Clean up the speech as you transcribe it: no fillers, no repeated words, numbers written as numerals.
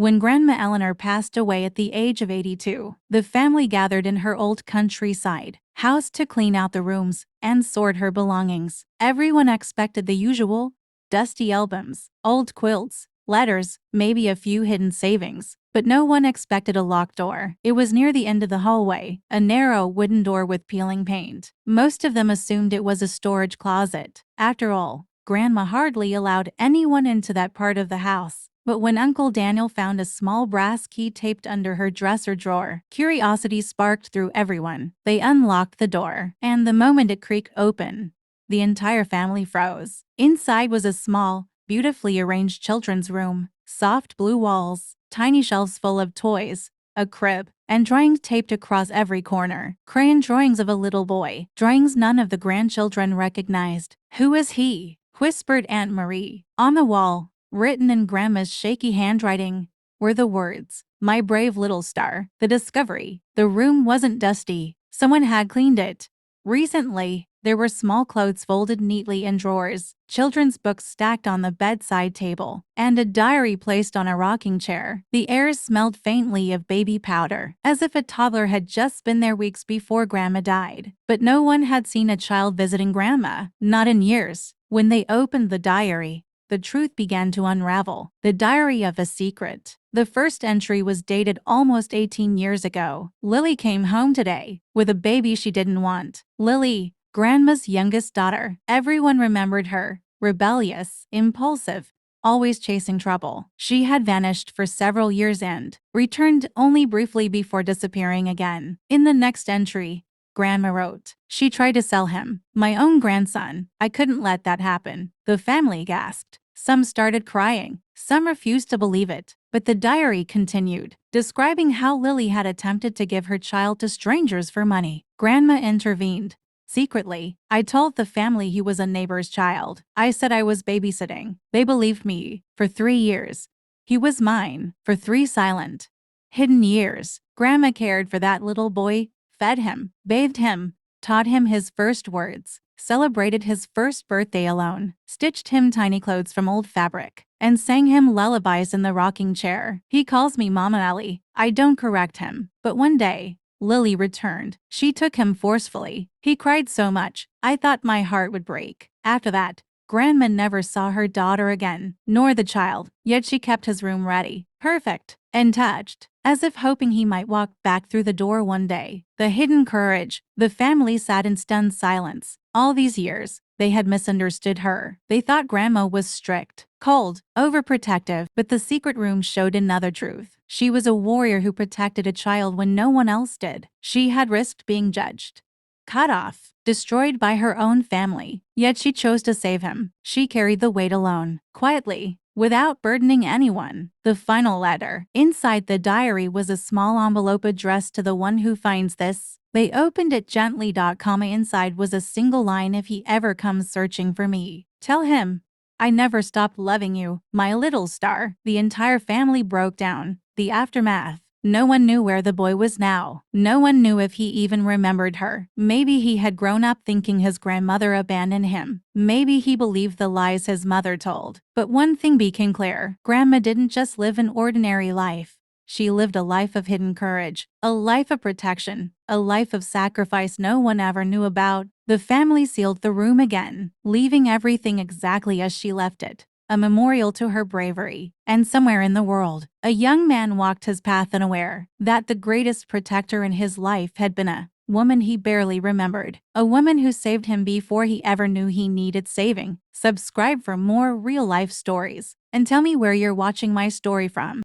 When Grandma Eleanor passed away at the age of 82, the family gathered in her old countryside house to clean out the rooms and sort her belongings. Everyone expected the usual: dusty albums, old quilts, letters, maybe a few hidden savings. But no one expected a locked door. It was near the end of the hallway, a narrow wooden door with peeling paint. Most of them assumed it was a storage closet. After all, Grandma hardly allowed anyone into that part of the house. But when Uncle Daniel found a small brass key taped under her dresser drawer, curiosity sparked through everyone. They unlocked the door, and the moment it creaked open, the entire family froze. Inside was a small, beautifully arranged children's room. Soft blue walls, tiny shelves full of toys, a crib, and drawings taped across every corner. Crayon drawings of a little boy, drawings none of the grandchildren recognized. "Who is he?" whispered Aunt Marie. On the wall, written in Grandma's shaky handwriting, were the words, "My brave little star." The discovery: the room wasn't dusty. Someone had cleaned it recently. There were small clothes folded neatly in drawers, children's books stacked on the bedside table, and a diary placed on a rocking chair. The air smelled faintly of baby powder, as if a toddler had just been there weeks before Grandma died. But no one had seen a child visiting Grandma, not in years. When they opened the diary, the truth began to unravel. The diary of a secret. The first entry was dated almost 18 years ago. "Lily came home today with a baby she didn't want." Lily, Grandma's youngest daughter. Everyone remembered her. Rebellious, impulsive, always chasing trouble. She had vanished for several years and returned only briefly before disappearing again. In the next entry, Grandma wrote, "She tried to sell him, my own grandson. I couldn't let that happen." The family gasped. Some started crying. Some refused to believe it. But the diary continued, describing how Lily had attempted to give her child to strangers for money. Grandma intervened. "Secretly, I told the family he was a neighbor's child. I said I was babysitting. They believed me. For 3 years. He was mine. For 3 silent, hidden years. Grandma cared for that little boy, fed him, bathed him, taught him his first words, celebrated his first birthday alone, stitched him tiny clothes from old fabric, and sang him lullabies in the rocking chair. He calls me Mama Ellie. I don't correct him. But one day, Lily returned. She took him forcefully. He cried so much, I thought my heart would break." After that, Grandma never saw her daughter again, nor the child, yet she kept his room ready, perfect, and touched, as if hoping he might walk back through the door one day. The hidden courage. The family sat in stunned silence. All these years, they had misunderstood her. They thought Grandma was strict, cold, overprotective, but the secret room showed another truth. She was a warrior who protected a child when no one else did. She had risked being judged, cut off, destroyed by her own family. Yet she chose to save him. She carried the weight alone, quietly, without burdening anyone. The final letter. Inside the diary was a small envelope addressed to the one who finds this. They opened it gently. Inside was a single line: "If he ever comes searching for me, tell him I never stopped loving you, my little star." The entire family broke down. The aftermath. No one knew where the boy was now. No one knew if he even remembered her. Maybe he had grown up thinking his grandmother abandoned him. Maybe he believed the lies his mother told. But one thing became clear: Grandma didn't just live an ordinary life. She lived a life of hidden courage, a life of protection, a life of sacrifice no one ever knew about. The family sealed the room again, leaving everything exactly as she left it, a memorial to her bravery. And somewhere in the world, a young man walked his path unaware that the greatest protector in his life had been a woman he barely remembered, a woman who saved him before he ever knew he needed saving. Subscribe for more real-life stories, and tell me where you're watching my story from.